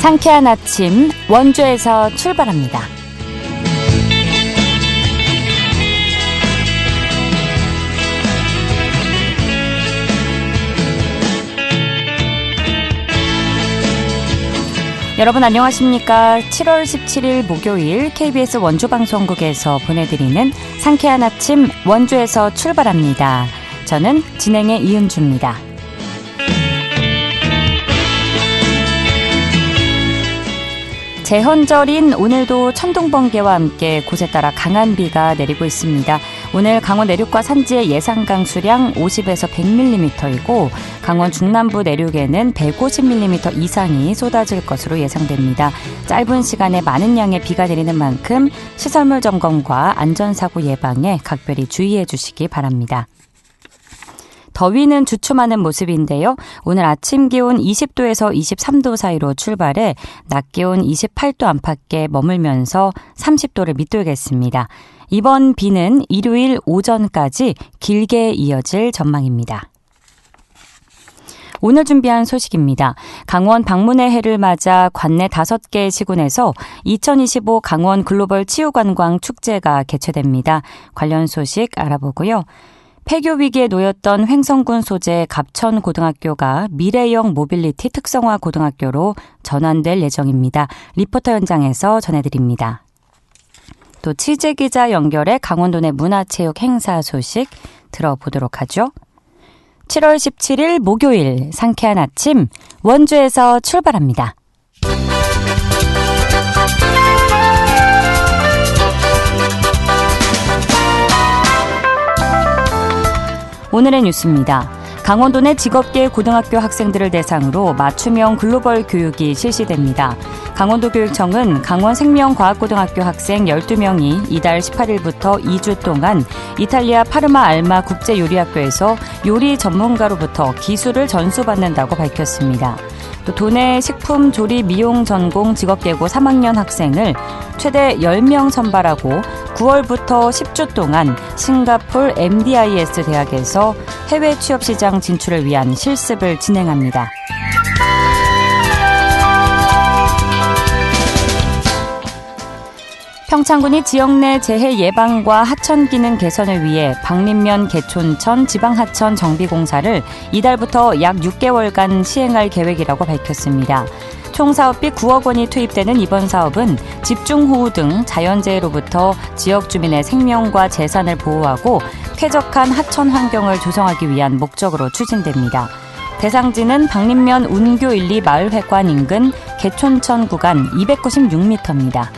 상쾌한 아침 원주에서 출발합니다. 여러분 안녕하십니까? 7월 17일 목요일 KBS 원주방송국에서 보내드리는 상쾌한 아침 원주에서 출발합니다. 저는 진행의 이은주입니다. 제헌절인 오늘도 천둥번개와 함께 곳에 따라 강한 비가 내리고 있습니다. 오늘 강원 내륙과 산지의 예상 강수량 50에서 100mm이고 강원 중남부 내륙에는 150mm 이상이 쏟아질 것으로 예상됩니다. 짧은 시간에 많은 양의 비가 내리는 만큼 시설물 점검과 안전사고 예방에 각별히 주의해 주시기 바랍니다. 더위는 주춤하는 모습인데요. 오늘 아침 기온 20도에서 23도 사이로 출발해 낮 기온 28도 안팎에 머물면서 30도를 밑돌겠습니다. 이번 비는 일요일 오전까지 길게 이어질 전망입니다. 오늘 준비한 소식입니다. 강원 방문의 해를 맞아 관내 5개 시군에서 2025 강원 글로벌 치유관광 축제가 개최됩니다. 관련 소식 알아보고요. 폐교 위기에 놓였던 횡성군 소재 갑천고등학교가 미래형 모빌리티 특성화 고등학교로 전환될 예정입니다. 리포터 현장에서 전해드립니다. 또 취재기자 연결해 강원도 내 문화체육 행사 소식 들어보도록 하죠. 7월 17일 목요일 상쾌한 아침 원주에서 출발합니다. 오늘의 뉴스입니다. 강원도 내 직업계 고등학교 학생들을 대상으로 맞춤형 글로벌 교육이 실시됩니다. 강원도교육청은 강원생명과학고등학교 학생 12명이 이달 18일부터 2주 동안 이탈리아 파르마 알마 국제요리학교에서 요리 전문가로부터 기술을 전수받는다고 밝혔습니다. 또 도내 식품 조리 미용 전공 직업계고 3학년 학생을 최대 10명 선발하고 9월부터 10주 동안 싱가폴 MDIS 대학에서 해외 취업시장 진출을 위한 실습을 진행합니다. 평창군이 지역 내 재해 예방과 하천 기능 개선을 위해 박림면 개촌천 지방하천 정비공사를 이달부터 약 6개월간 시행할 계획이라고 밝혔습니다. 총 사업비 9억 원이 투입되는 이번 사업은 집중호우 등 자연재해로부터 지역 주민의 생명과 재산을 보호하고 쾌적한 하천 환경을 조성하기 위한 목적으로 추진됩니다. 대상지는 박림면 운교 1, 2 마을회관 인근 개촌천 구간 296m입니다.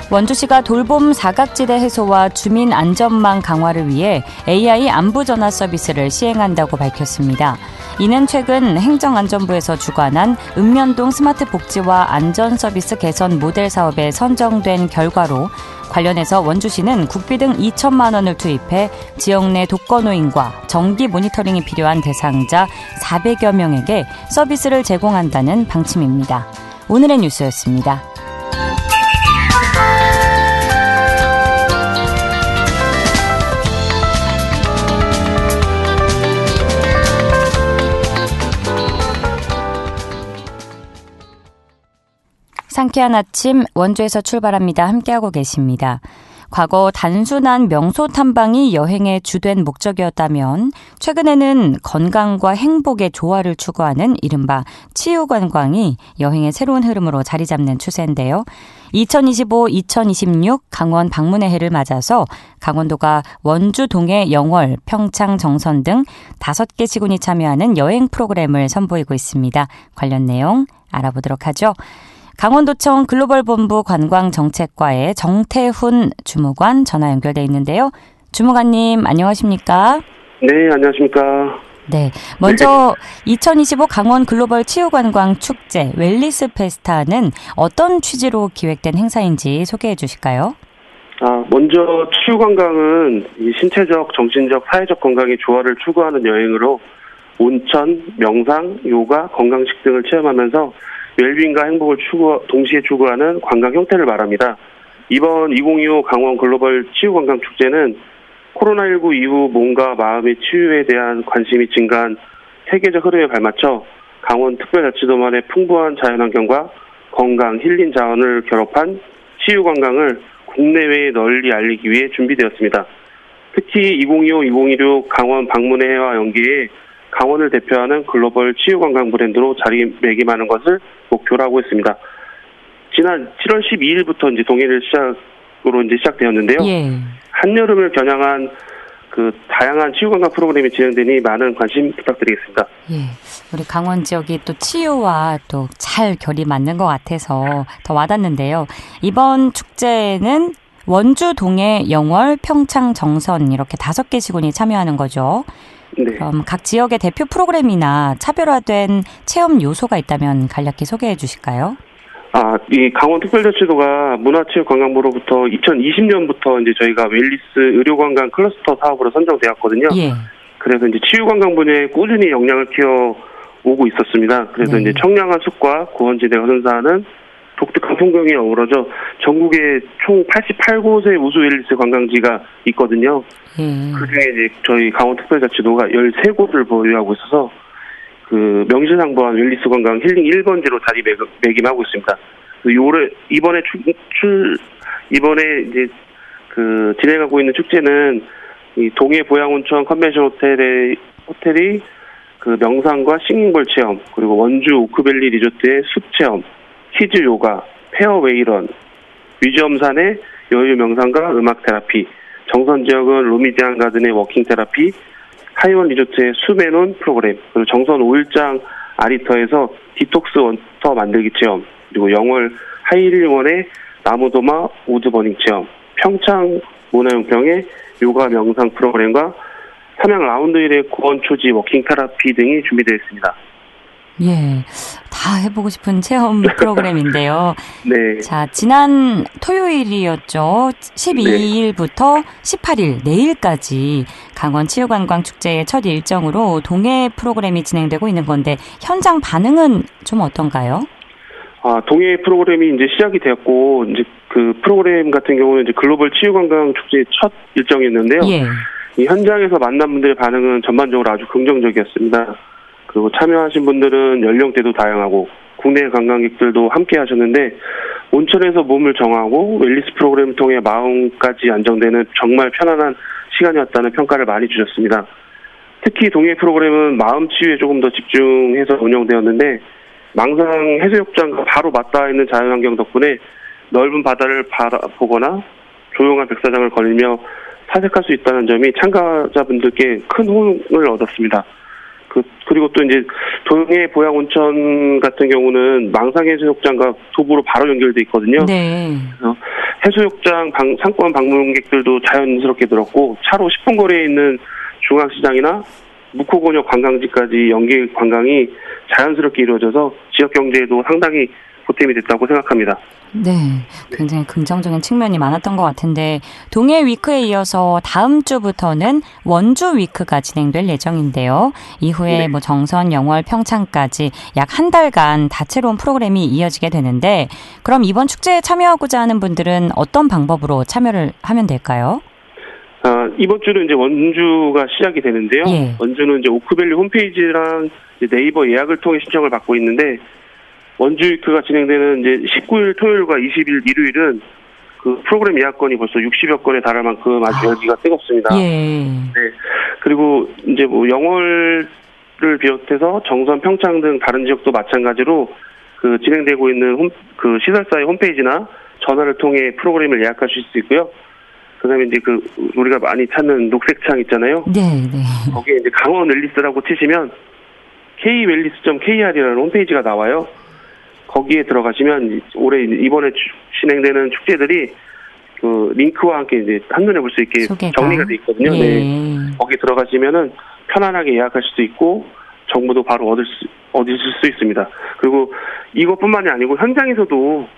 원주시가 돌봄 사각지대 해소와 주민 안전망 강화를 위해 AI 안부전화 서비스를 시행한다고 밝혔습니다. 이는 최근 행정안전부에서 주관한 읍면동 스마트 복지와 안전 서비스 개선 모델 사업에 선정된 결과로 관련해서 원주시는 국비 등 2천만 원을 투입해 지역 내 독거노인과 정기 모니터링이 필요한 대상자 400여 명에게 서비스를 제공한다는 방침입니다. 오늘의 뉴스였습니다. 상쾌한 아침 원주에서 출발합니다. 함께하고 계십니다. 과거 단순한 명소 탐방이 여행의 주된 목적이었다면 최근에는 건강과 행복의 조화를 추구하는 이른바 치유관광이 여행의 새로운 흐름으로 자리 잡는 추세인데요. 2025-2026 강원 방문의 해를 맞아서 강원도가 원주, 동해, 영월, 평창, 정선 등 5개 시군이 참여하는 여행 프로그램을 선보이고 있습니다. 관련 내용 알아보도록 하죠. 강원도청 글로벌본부 관광정책과의 정태훈 주무관 전화 연결돼 있는데요. 주무관님 안녕하십니까? 네, 안녕하십니까? 네, 먼저 2025 강원 글로벌 치유관광 축제 웰리스 페스타는 어떤 취지로 기획된 행사인지 소개해 주실까요? 먼저 치유관광은 신체적, 정신적, 사회적 건강의 조화를 추구하는 여행으로 온천, 명상, 요가, 건강식 등을 체험하면서 웰빙과 행복을 동시에 추구하는 관광 형태를 말합니다. 이번 2025 강원 글로벌 치유관광 축제는 코로나19 이후 몸과 마음의 치유에 대한 관심이 증가한 세계적 흐름에 발맞춰 강원특별자치도만의 풍부한 자연환경과 건강, 힐링 자원을 결합한 치유관광을 국내외에 널리 알리기 위해 준비되었습니다. 특히 2025-2026 강원 방문해와 연계에 강원을 대표하는 글로벌 치유관광 브랜드로 자리매김하는 것을 목표로 하고 있습니다. 지난 7월 12일부터 이제 동해를 시작으로 이제 시작되었는데요. 예. 한여름을 겨냥한 그 다양한 치유관광 프로그램이 진행되니 많은 관심 부탁드리겠습니다. 예. 우리 강원 지역이 또 치유와 또 잘 결이 맞는 것 같아서 더 와닿는데요. 이번 축제에는 원주, 동해, 영월, 평창, 정선 이렇게 5개 시군이 참여하는 거죠. 네. 그럼 각 지역의 대표 프로그램이나 차별화된 체험 요소가 있다면 간략히 소개해 주실까요? 이 강원특별자치도가 문화체육관광부로부터 2020년부터 이제 저희가 웰리스 의료관광 클러스터 사업으로 선정되었거든요. 예. 그래서 이제 치유관광 분야에 꾸준히 역량을 키워오고 있었습니다. 그래서 이제 청량한 숲과 고원지대가 선사하는 독특한 풍경이 어우러져 전국에 총 88곳의 우수 웰리스 관광지가 있거든요. 그중에 이제 저희 강원특별자치도가 13곳을 보유하고 있어서 그 명실상부한 웰리스 관광 힐링 1번지로 자리매김하고 있습니다. 이번에 이제 그 진행하고 있는 축제는 이 동해 보양온천 컨벤션 호텔이 그 명상과 싱잉볼 체험, 그리고 원주 오크밸리 리조트의 숲 체험, 키즈 요가, 페어웨이런, 뮤지엄산의 여유 명상과 음악 테라피, 정선 지역은 루미디안 가든의 워킹 테라피, 하이원 리조트의 수메논 프로그램, 그리고 정선 5일장 아리터에서 디톡스 원터 만들기 체험, 그리고 영월 하이힐링원의 나무도마 우드버닝 체험, 평창 문화용평의 요가 명상 프로그램과 삼양 라운드힐의 고원초지 워킹 테라피 등이 준비되어 있습니다. 예, 다 해보고 싶은 체험 프로그램인데요. 네. 자, 지난 토요일이었죠. 12일부터 18일, 내일까지 강원 치유관광축제의 첫 일정으로 동해 프로그램이 진행되고 있는 건데 현장 반응은 좀 어떤가요? 동해 프로그램이 이제 시작이 되었고, 이제 그 프로그램 같은 경우는 이제 글로벌 치유관광축제의 첫 일정이었는데요. 예. 이 현장에서 만난 분들의 반응은 전반적으로 아주 긍정적이었습니다. 그리고 참여하신 분들은 연령대도 다양하고 국내 관광객들도 함께 하셨는데 온천에서 몸을 정하고 웰리스 프로그램을 통해 마음까지 안정되는 정말 편안한 시간이었다는 평가를 많이 주셨습니다. 특히 동해 프로그램은 마음 치유에 조금 더 집중해서 운영되었는데 망상 해수욕장과 바로 맞닿아 있는 자연환경 덕분에 넓은 바다를 바라보거나 조용한 백사장을 걸으며 사색할 수 있다는 점이 참가자분들께 큰 호응을 얻었습니다. 그리고 또 이제 동해 보양온천 같은 경우는 망상해수욕장과 도보로 바로 연결돼 있거든요. 네. 해수욕장 상권 방문객들도 자연스럽게 늘었고 차로 10분 거리에 있는 중앙시장이나 묵호곤역 관광지까지 연계 관광이 자연스럽게 이루어져서 지역 경제에도 상당히 보탬이 됐다고 생각합니다. 네, 굉장히 긍정적인 측면이 많았던 것 같은데 동해 위크에 이어서 다음 주부터는 원주 위크가 진행될 예정인데요. 이후에 뭐 정선, 영월, 평창까지 약 한 달간 다채로운 프로그램이 이어지게 되는데 그럼 이번 축제에 참여하고자 하는 분들은 어떤 방법으로 참여를 하면 될까요? 이번 주는 이제 원주가 시작이 되는데요. 예. 원주는 이제 오크밸리 홈페이지랑 이제 네이버 예약을 통해 신청을 받고 있는데 원주 위크가 진행되는 이제 19일 토요일과 20일 일요일은 그 프로그램 예약건이 벌써 60여 건에 달할 만큼 아주 열기가 뜨겁습니다. 예. 네. 그리고 이제 뭐 영월을 비롯해서 정선, 평창 등 다른 지역도 마찬가지로 그 진행되고 있는 그 시설사의 홈페이지나 전화를 통해 프로그램을 예약하실 수 있고요. 그다음에 이제 그 우리가 많이 찾는 녹색창 있잖아요. 네, 네. 거기에 이제 강원 웰리스라고 치시면 kwellis.kr이라는 홈페이지가 나와요. 거기에 들어가시면 이번에 진행되는 축제들이 그 링크와 함께 이제 한눈에 볼 수 있게 소개가. 정리가 돼 있거든요. 예. 네. 거기 들어가시면은 편안하게 예약하실 수 있고 정보도 바로 얻으실 수 있습니다. 그리고 이것뿐만이 아니고 현장에서도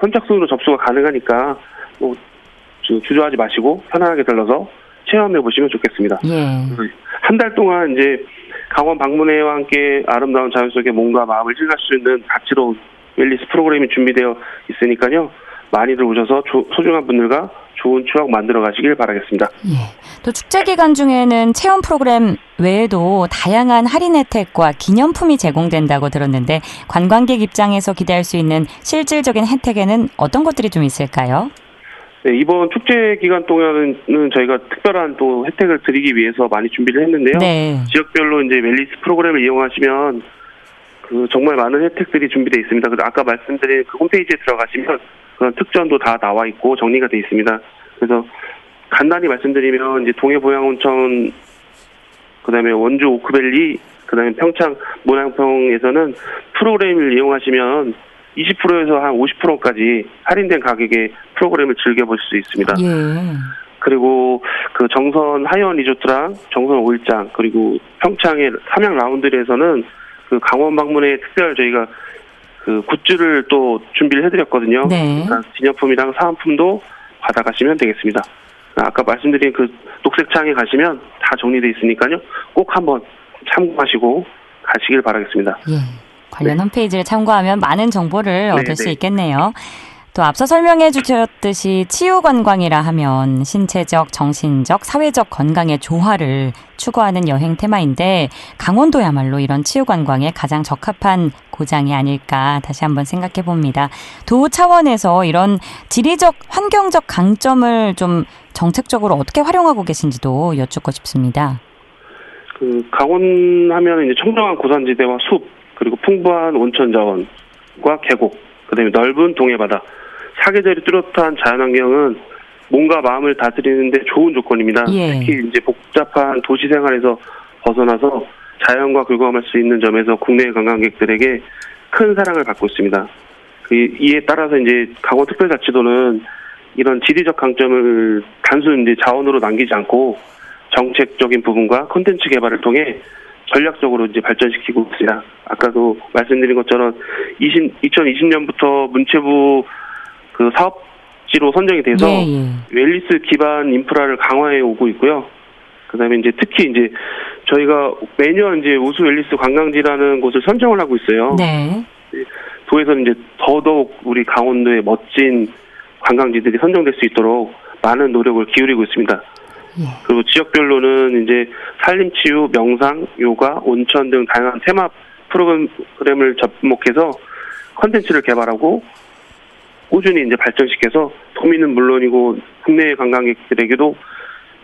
선착순으로 접수가 가능하니까 뭐 주저하지 마시고 편안하게 들러서 체험해 보시면 좋겠습니다. 예. 한 달 동안 이제 강원 방문회와 함께 아름다운 자연 속에 몸과 마음을 힐할 수 있는 다채로운 웰리스 프로그램이 준비되어 있으니까요. 많이들 오셔서 소중한 분들과 좋은 추억 만들어 가시길 바라겠습니다. 예. 또 축제 기간 중에는 체험 프로그램 외에도 다양한 할인 혜택과 기념품이 제공된다고 들었는데 관광객 입장에서 기대할 수 있는 실질적인 혜택에는 어떤 것들이 좀 있을까요? 네, 이번 축제 기간 동안은 저희가 특별한 또 혜택을 드리기 위해서 많이 준비를 했는데요. 네. 지역별로 이제 웰니스 프로그램을 이용하시면 정말 많은 혜택들이 준비되어 있습니다. 아까 말씀드린 그 홈페이지에 들어가시면 그런 특전도 다 나와 있고 정리가 되어 있습니다. 그래서 간단히 말씀드리면 이제 동해보양온천, 그다음에 원주 오크밸리, 그다음에 평창 문화평에서는 프로그램을 이용하시면 20%에서 한 50%까지 할인된 가격에 프로그램을 즐겨보실 수 있습니다. 예. 그리고 그 정선 하이원 리조트랑 정선 5일장 그리고 평창의 삼양 라운드리에서는 그 강원 방문에 특별 저희가 그 굿즈를 또 준비를 해드렸거든요. 네. 그러니까 기념품이랑 사은품도 받아가시면 되겠습니다. 아까 말씀드린 그 녹색창에 가시면 다 정리되어 있으니까요. 꼭 한번 참고하시고 가시길 바라겠습니다. 예. 관련 네. 홈페이지를 참고하면 많은 정보를 얻을 수 있겠네요. 또 앞서 설명해 주셨듯이 치유관광이라 하면 신체적, 정신적, 사회적 건강의 조화를 추구하는 여행 테마인데 강원도야말로 이런 치유관광에 가장 적합한 고장이 아닐까 다시 한번 생각해 봅니다. 도 차원에서 이런 지리적, 환경적 강점을 좀 정책적으로 어떻게 활용하고 계신지도 여쭙고 싶습니다. 강원 하면 이제 청정한 고산지대와 숲, 그리고 풍부한 온천 자원과 계곡, 그다음에 넓은 동해바다, 사계절이 뚜렷한 자연환경은 몸과 마음을 다스리는데 좋은 조건입니다. 예. 특히 이제 복잡한 도시 생활에서 벗어나서 자연과 교감할 수 있는 점에서 국내 관광객들에게 큰 사랑을 받고 있습니다. 이에 따라서 이제 강원특별자치도는 이런 지리적 강점을 단순 이제 자원으로 남기지 않고 정책적인 부분과 콘텐츠 개발을 통해 전략적으로 이제 발전시키고 있습니다. 아까도 말씀드린 것처럼 2020년부터 문체부 그 사업지로 선정이 돼서 웰니스 기반 인프라를 강화해 오고 있고요. 그다음에 이제 특히 이제 저희가 매년 이제 우수 웰니스 관광지라는 곳을 선정을 하고 있어요. 네. 도에서는 이제 더더욱 우리 강원도의 멋진 관광지들이 선정될 수 있도록 많은 노력을 기울이고 있습니다. 그리고 지역별로는 이제 산림치유, 명상, 요가, 온천 등 다양한 테마 프로그램을 접목해서 컨텐츠를 개발하고 꾸준히 이제 발전시켜서 도민은 물론이고 국내 관광객들에게도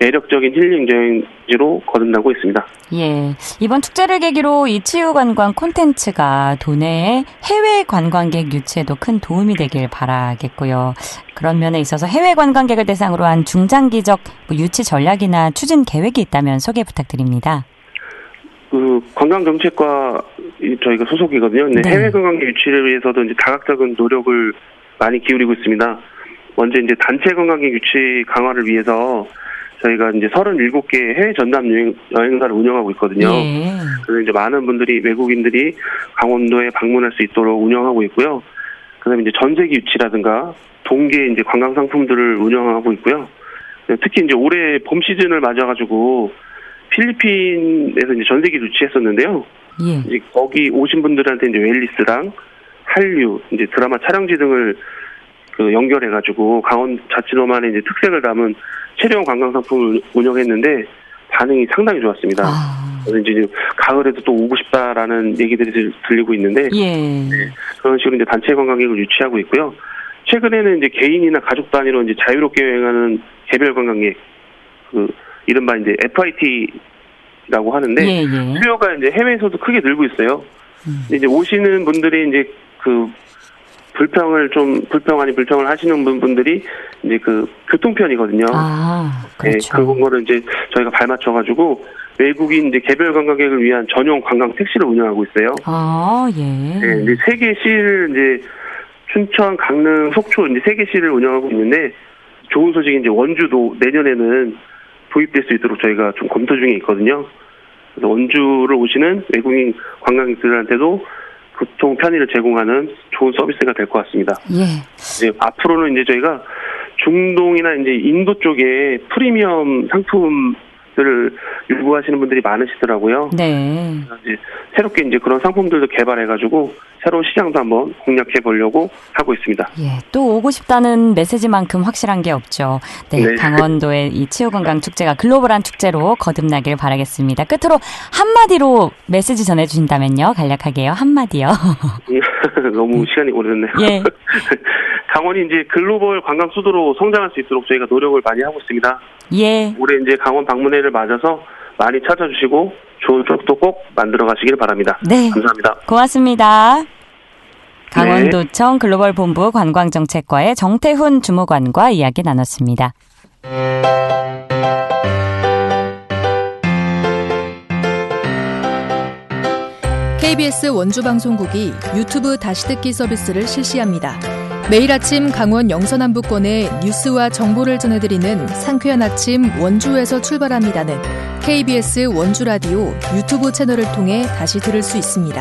매력적인 힐링 여행지로 거듭나고 있습니다. 예, 이번 축제를 계기로 이 치유관광 콘텐츠가 도내의 해외 관광객 유치에도 큰 도움이 되길 바라겠고요. 그런 면에 있어서 해외 관광객을 대상으로 한 중장기적 유치 전략이나 추진 계획이 있다면 소개 부탁드립니다. 관광정책과 저희가 소속이거든요. 근데 해외 관광객 유치를 위해서도 이제 다각적인 노력을 많이 기울이고 있습니다. 먼저 이제 단체 관광객 유치 강화를 위해서 저희가 이제 37개 해외 전담 여행사를 운영하고 있거든요. 그래서 이제 많은 분들이, 외국인들이 강원도에 방문할 수 있도록 운영하고 있고요. 그 다음에 이제 전세기 유치라든가 동계 이제 관광 상품들을 운영하고 있고요. 특히 이제 올해 봄 시즌을 맞아가지고 필리핀에서 이제 전세기를 유치했었는데요. 이제 거기 오신 분들한테 이제 웰니스랑 한류, 이제 드라마 촬영지 등을 연결해가지고 강원자치도만의 이제 특색을 담은 체험 관광 상품을 운영했는데 반응이 상당히 좋았습니다. 그래서 이제 가을에도 또 오고 싶다라는 얘기들이 들리고 있는데 그런 식으로 이제 단체 관광객을 유치하고 있고요. 최근에는 이제 개인이나 가족 단위로 이제 자유롭게 여행하는 개별 관광객, 이른바 이제 FIT라고 하는데 수요가 이제 해외에서도 크게 늘고 있어요. 이제 오시는 분들이 이제 불평을 하시는 분들이 이제 교통편이거든요. 그렇죠. 그런 거를 이제 저희가 발맞춰가지고 외국인 이제 개별 관광객을 위한 전용 관광 택시를 운영하고 있어요. 네, 이제 3개 시를 이제 춘천, 강릉, 속초 이제 3개 시를 운영하고 있는데 좋은 소식이 이제 원주도 내년에는 도입될 수 있도록 저희가 좀 검토 중에 있거든요. 그래서 원주를 오시는 외국인 관광객들한테도 교통 편의를 제공하는 좋은 서비스가 될 것 같습니다. 이제 앞으로는 이제 저희가 중동이나 이제 인도 쪽에 프리미엄 상품 관광객들을 요구하시는 분들이 많으시더라고요. 네. 이제 새롭게 이제 그런 상품들도 개발해가지고 새로운 시장도 한번 공략해 보려고 하고 있습니다. 예, 또 오고 싶다는 메시지만큼 확실한 게 없죠. 네, 네. 강원도의 이 치유건강축제가 글로벌한 축제로 거듭나길 바라겠습니다. 끝으로 한마디로 메시지 전해주신다면요. 간략하게요. 한마디요. 너무 시간이 오래됐네요. 예. 강원이 이제 글로벌 관광 수도로 성장할 수 있도록 저희가 노력을 많이 하고 있습니다. 예. 올해 이제 강원 방문회를 맞아서 많이 찾아주시고 좋은 추억도 꼭 만들어 가시길 바랍니다. 네. 감사합니다. 고맙습니다. 강원도청 글로벌본부 관광정책과의 정태훈 주무관과 이야기 나눴습니다. KBS 원주방송국이 유튜브 다시 듣기 서비스를 실시합니다. 매일 아침 강원 영서남부권의 뉴스와 정보를 전해드리는 상쾌한 아침 원주에서 출발합니다는 KBS 원주라디오 유튜브 채널을 통해 다시 들을 수 있습니다.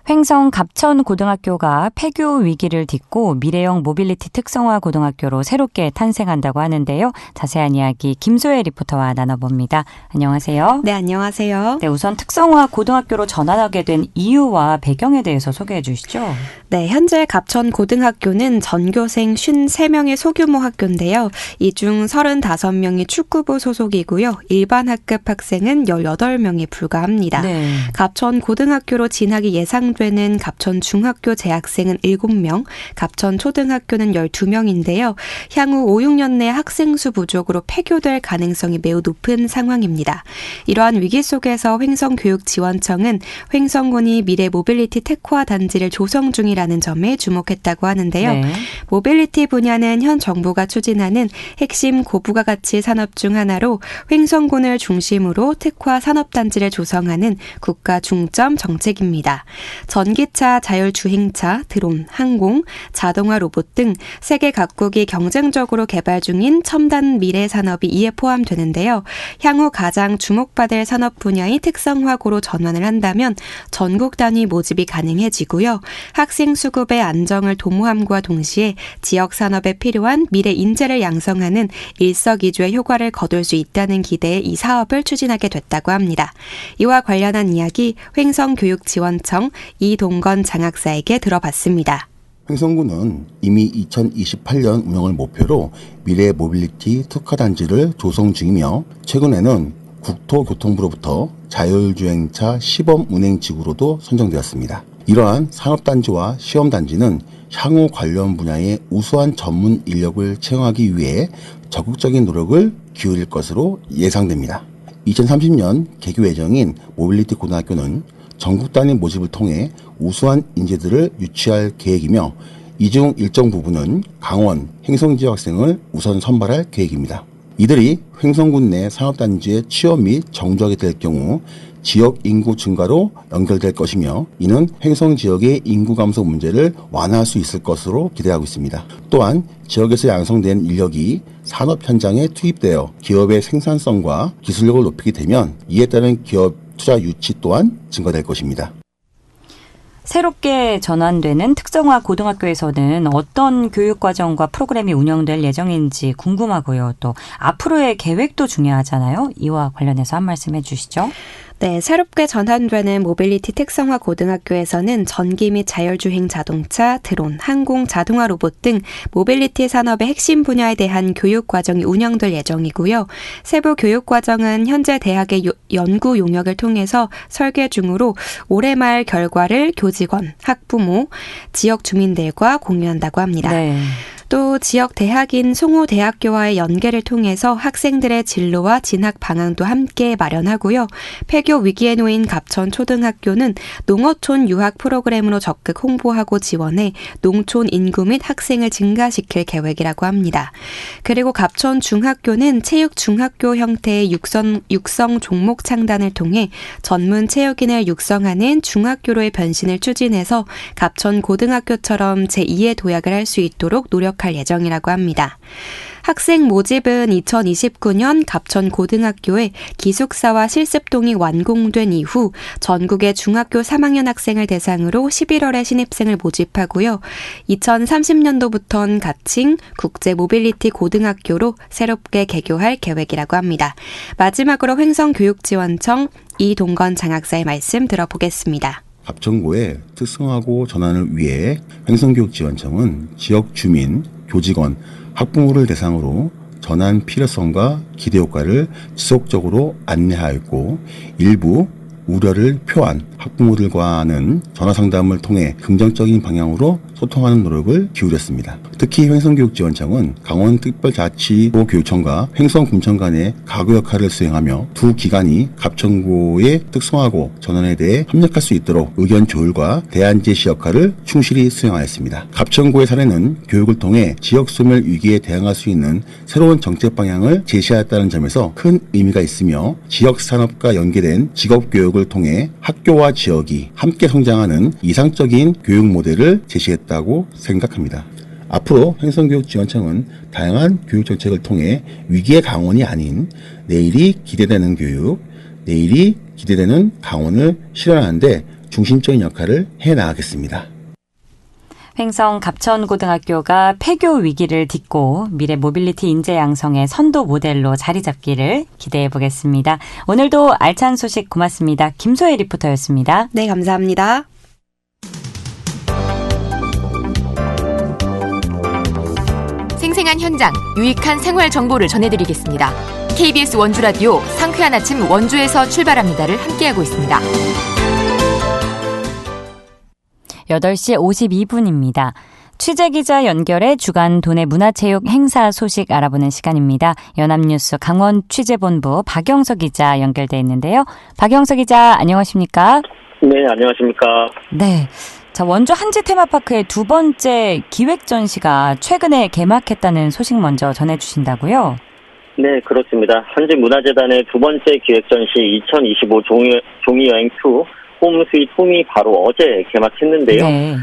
횡성 갑천고등학교가 폐교 위기를 딛고 미래형 모빌리티 특성화 고등학교로 새롭게 탄생한다고 하는데요. 자세한 이야기 김소혜 리포터와 나눠봅니다. 안녕하세요. 네, 안녕하세요. 네, 우선 특성화 고등학교로 전환하게 된 이유와 배경에 대해서 소개해 주시죠. 네, 현재 갑천고등학교는 전교생 53명의 소규모 학교인데요. 이 중 35명이 축구부 소속이고요. 일반 학급 학생은 18명에 불과합니다. 네. 갑천고등학교로 진학이 예상되는 갑천중학교 재학생은 7명, 갑천초등학교는 12명인데요. 향후 5, 6년 내 학생 수 부족으로 폐교될 가능성이 매우 높은 상황입니다. 이러한 위기 속에서 횡성교육지원청은 횡성군이 미래 모빌리티 특화 단지를 조성 중이라는 점에 주목했다고 하는데요. 네. 모빌리티 분야는 현 정부가 추진하는 핵심 고부가 가치 산업 중 하나로 횡성군을 중심으로 특화 산업단지를 조성하는 국가 중점 정책입니다. 전기차, 자율주행차, 드론, 항공, 자동화 로봇 등 세계 각국이 경쟁적으로 개발 중인 첨단 미래 산업이 이에 포함되는데요. 향후 가장 주목받을 산업 분야인 특성화고로 전환을 한다면 전국 단위 모집이 가능해지고요. 학생 수급의 안정을 도모함과 동시에 지역 산업에 필요한 미래 인재를 양성하는 일석이조의 효과를 거둘 수 있다는 기대에 이 사업을 추진하게 됐다고 합니다. 이와 관련한 이야기 횡성교육지원청 이동건 장학사에게 들어봤습니다. 횡성군은 이미 2028년 운영을 목표로 미래 모빌리티 특화단지를 조성 중이며 최근에는 국토교통부로부터 자율주행차 시범 운행지구로도 선정되었습니다. 이러한 산업단지와 시험단지는 향후 관련 분야의 우수한 전문 인력을 채용하기 위해 적극적인 노력을 기울일 것으로 예상됩니다. 2030년 개교 예정인 모빌리티 고등학교는 전국 단위 모집을 통해 우수한 인재들을 유치할 계획이며 이 중 일정 부분은 강원, 횡성 지역 학생을 우선 선발할 계획입니다. 이들이 횡성군 내 산업단지에 취업 및 정주하게 될 경우 지역 인구 증가로 연결될 것이며 이는 횡성 지역의 인구 감소 문제를 완화할 수 있을 것으로 기대하고 있습니다. 또한 지역에서 양성된 인력이 산업 현장에 투입되어 기업의 생산성과 기술력을 높이게 되면 이에 따른 기업 투자 유치 또한 증가될 것입니다. 새롭게 전환되는 특성화 고등학교에서는 어떤 교육과정과 프로그램이 운영될 예정인지 궁금하고요. 또 앞으로의 계획도 중요하잖아요. 이와 관련해서 한 말씀 해주시죠. 네, 새롭게 전환되는 모빌리티 특성화 고등학교에서는 전기 및 자율주행 자동차, 드론, 항공, 자동화 로봇 등 모빌리티 산업의 핵심 분야에 대한 교육과정이 운영될 예정이고요. 세부 교육과정은 현재 대학의 연구 용역을 통해서 설계 중으로 올해 말 결과를 교직원, 학부모, 지역 주민들과 공유한다고 합니다. 네. 또 지역 대학인 송호대학교와의 연계를 통해서 학생들의 진로와 진학 방향도 함께 마련하고요. 폐교 위기에 놓인 갑천초등학교는 농어촌 유학 프로그램으로 적극 홍보하고 지원해 농촌 인구 및 학생을 증가시킬 계획이라고 합니다. 그리고 갑천중학교는 체육중학교 형태의 육성 종목 창단을 통해 전문 체육인을 육성하는 중학교로의 변신을 추진해서 갑천고등학교처럼 제2의 도약을 할 수 있도록 노력하겠습니다. 시작할 예정이라고 합니다. 학생 모집은 2029년 갑천고등학교에 기숙사와 실습동이 완공된 이후 전국의 중학교 3학년 학생을 대상으로 11월에 신입생을 모집하고요. 2030년도부터는 가칭 국제모빌리티 고등학교로 새롭게 개교할 계획이라고 합니다. 마지막으로 횡성교육지원청 이동건 장학사의 말씀 들어보겠습니다. 갑천고의 특성화고 전환을 위해 횡성교육지원청은 지역 주민, 교직원, 학부모를 대상으로 전환 필요성과 기대 효과를 지속적으로 안내하였고 일부 우려를 표한 학부모들과는 전화상담을 통해 긍정적인 방향으로 소통하는 노력을 기울였습니다. 특히 횡성교육지원청은 강원특별자치도교육청과 횡성군청 간의 가구 역할을 수행하며 두 기관이 갑천고의 특성화고 전환에 대해 협력할 수 있도록 의견 조율과 대안 제시 역할을 충실히 수행하였습니다. 갑천고의 사례는 교육을 통해 지역 소멸 위기에 대응할 수 있는 새로운 정책 방향을 제시하였다는 점에서 큰 의미가 있으며 지역 산업과 연계된 직업 교육을 통해 학교와 지역이 함께 성장하는 이상적인 교육 모델을 제시했다고 생각합니다. 앞으로 횡성교육지원청은 다양한 교육 정책을 통해 위기의 강원이 아닌 내일이 기대되는 교육, 내일이 기대되는 강원을 실현하는 데 중심적인 역할을 해나가겠습니다. 횡성 갑천고등학교가 폐교 위기를 딛고 미래 모빌리티 인재 양성의 선도 모델로 자리 잡기를 기대해 보겠습니다. 오늘도 알찬 소식 고맙습니다. 김소혜 리포터였습니다. 네, 감사합니다. 생생한 현장, 유익한 생활 정보를 전해드리겠습니다. KBS 원주라디오 상쾌한 아침 원주에서 출발합니다를 함께하고 있습니다. 8시 52분입니다. 취재기자 연결해 주간 도내 문화체육 행사 소식 알아보는 시간입니다. 연합뉴스 강원 취재본부 박영석 기자 연결돼 있는데요. 박영석 기자 안녕하십니까? 네, 안녕하십니까? 네. 자, 원주 한지 테마파크의 두 번째 기획 전시가 최근에 개막했다는 소식 먼저 전해주신다고요? 네, 그렇습니다. 한지문화재단의 두 번째 기획 전시 2025 종이여행2 홈 스윗 홈이 바로 어제 개막했는데요. 네.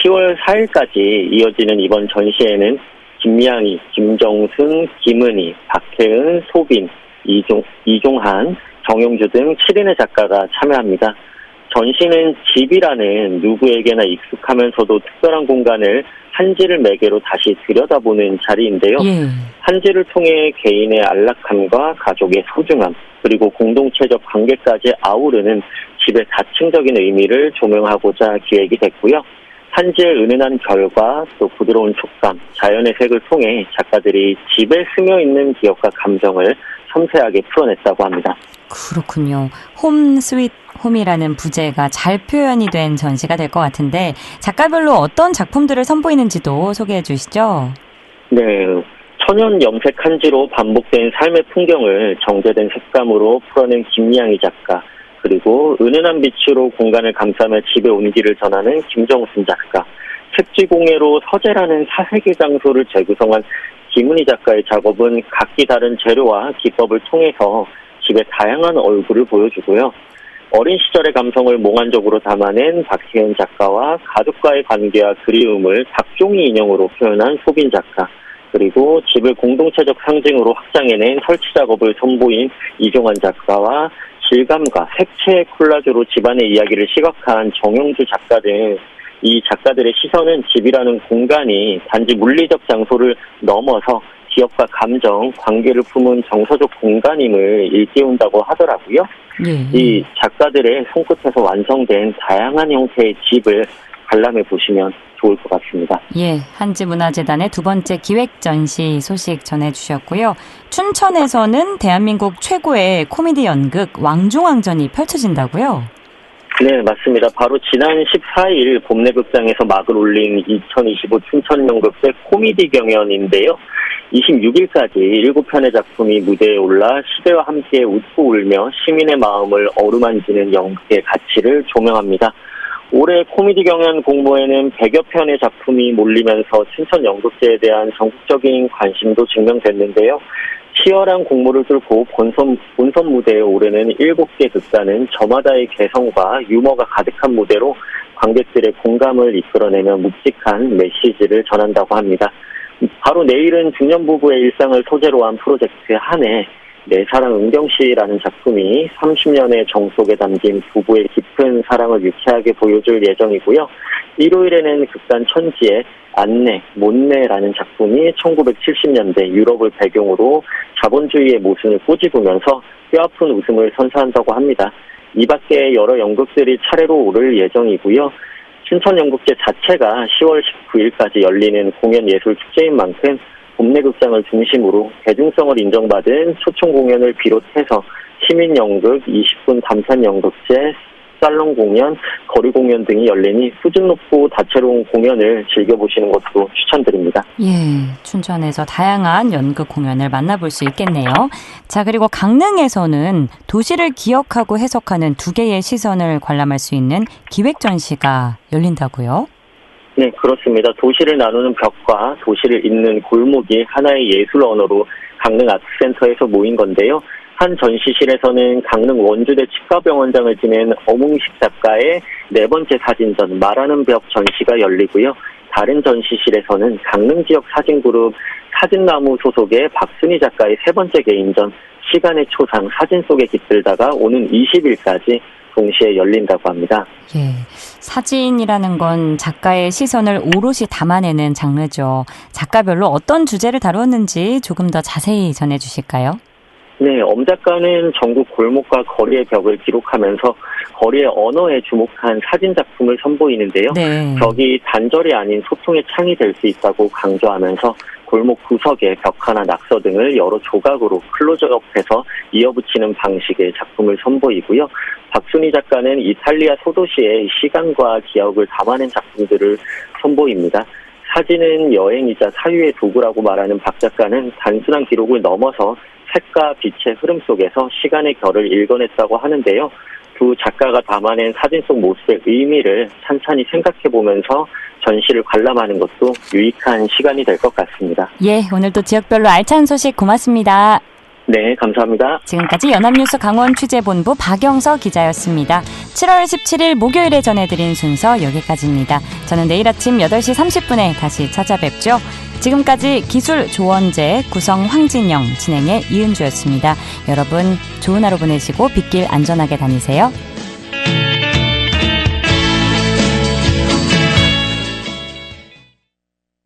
10월 4일까지 이어지는 이번 전시에는 김양희, 김정순, 김은희, 박혜은, 소빈, 이종한, 정용주 등 7인의 작가가 참여합니다. 전시는 집이라는 누구에게나 익숙하면서도 특별한 공간을 한지를 매개로 다시 들여다보는 자리인데요. 한지를 통해 개인의 안락함과 가족의 소중함, 그리고 공동체적 관계까지 아우르는 집의 다층적인 의미를 조명하고자 기획이 됐고요. 한지의 은은한 결과 또 부드러운 촉감, 자연의 색을 통해 작가들이 집에 스며있는 기억과 감정을 섬세하게 풀어냈다고 합니다. 그렇군요. 홈 스윗 홈이라는 부제가 잘 표현이 된 전시가 될 것 같은데 작가별로 어떤 작품들을 선보이는지도 소개해 주시죠. 네. 천연 염색 한지로 반복된 삶의 풍경을 정제된 색감으로 풀어낸 김양희 작가, 그리고 은은한 빛으로 공간을 감싸며 집의 온기를 전하는 김정순 작가, 색지공예로 서재라는 사색의 장소를 재구성한 김은희 작가의 작업은 각기 다른 재료와 기법을 통해서 집의 다양한 얼굴을 보여주고요. 어린 시절의 감성을 몽환적으로 담아낸 박혜은 작가와 가족과의 관계와 그리움을 박종희 인형으로 표현한 소빈 작가, 그리고 집을 공동체적 상징으로 확장해낸 설치 작업을 선보인 이종환 작가와 질감과 색채의 콜라주로 집안의 이야기를 시각화한 정용주 작가 등 이 작가들의 시선은 집이라는 공간이 단지 물리적 장소를 넘어서 기억과 감정, 관계를 품은 정서적 공간임을 일깨운다고 하더라고요. 이 작가들의 손끝에서 완성된 다양한 형태의 집을 관람해 보시면 좋을 것 같습니다. 예, 한지문화재단의 두 번째 기획 전시 소식 전해주셨고요. 춘천에서는 대한민국 최고의 코미디 연극 왕중왕전이 펼쳐진다고요? 네, 맞습니다. 바로 지난 14일 봄내극장에서 막을 올린 2025 춘천연극제 코미디 경연인데요. 26일까지 7편의 작품이 무대에 올라 시대와 함께 웃고 울며 시민의 마음을 어루만지는 연극의 가치를 조명합니다. 올해 코미디 경연 공모에는 100여 편의 작품이 몰리면서 춘천 연극제에 대한 전국적인 관심도 증명됐는데요. 치열한 공모를 뚫고 본선 무대에 오르는 7개 극단은 저마다의 개성과 유머가 가득한 무대로 관객들의 공감을 이끌어내며 묵직한 메시지를 전한다고 합니다. 바로 내일은 중년 부부의 일상을 소재로 한 프로젝트 한해 내 사랑 은경씨라는 작품이 30년의 정 속에 담긴 부부의 깊은 사랑을 유쾌하게 보여줄 예정이고요. 일요일에는 극단 천지의 안내, 못내라는 작품이 1970년대 유럽을 배경으로 자본주의의 모순을 꼬집으면서 뼈아픈 웃음을 선사한다고 합니다. 이 밖에 여러 연극들이 차례로 오를 예정이고요. 춘천연극제 자체가 10월 19일까지 열리는 공연예술 축제인 만큼 봄내극장을 중심으로 대중성을 인정받은 초청 공연을 비롯해서 시민연극, 20분 담탄연극제, 살롱 공연, 거리 공연 등이 열리니 수준 높고 다채로운 공연을 즐겨보시는 것도 추천드립니다. 예, 춘천에서 다양한 연극 공연을 만나볼 수 있겠네요. 자, 그리고 강릉에서는 도시를 기억하고 해석하는 두 개의 시선을 관람할 수 있는 기획 전시가 열린다고요? 네, 그렇습니다. 도시를 나누는 벽과 도시를 잇는 골목이 하나의 예술 언어로 강릉 아트센터에서 모인 건데요. 한 전시실에서는 강릉 원주대 치과병원장을 지낸 어몽식 작가의 네 번째 사진전 말하는 벽 전시가 열리고요. 다른 전시실에서는 강릉 지역 사진그룹 사진나무 소속의 박순희 작가의 세 번째 개인전 시간의 초상 사진 속에 깃들다가 오는 20일까지 동시에 열린다고 합니다. 예, 사진이라는 건 작가의 시선을 오롯이 담아내는 장르죠. 작가별로 어떤 주제를 다루었는지 조금 더 자세히 전해주실까요? 네, 엄 작가는 전국 골목과 거리의 벽을 기록하면서 거리의 언어에 주목한 사진 작품을 선보이는데요. 네. 벽이 단절이 아닌 소통의 창이 될 수 있다고 강조하면서 골목 구석에 벽화나 낙서 등을 여러 조각으로 클로즈업해서 이어붙이는 방식의 작품을 선보이고요. 박순희 작가는 이탈리아 소도시의 시간과 기억을 담아낸 작품들을 선보입니다. 사진은 여행이자 사유의 도구라고 말하는 박 작가는 단순한 기록을 넘어서 색과 빛의 흐름 속에서 시간의 결을 읽어냈다고 하는데요. 두 작가가 담아낸 사진 속 모습의 의미를 찬찬히 생각해보면서 전시를 관람하는 것도 유익한 시간이 될 것 같습니다. 예, 오늘도 지역별로 알찬 소식 고맙습니다. 네, 감사합니다. 지금까지 연합뉴스 강원 취재본부 박영서 기자였습니다. 7월 17일 목요일에 전해드린 순서 여기까지입니다. 저는 내일 아침 8시 30분에 다시 찾아뵙죠. 지금까지 기술 조원재, 구성 황진영, 진행의 이은주였습니다. 여러분 좋은 하루 보내시고 빗길 안전하게 다니세요.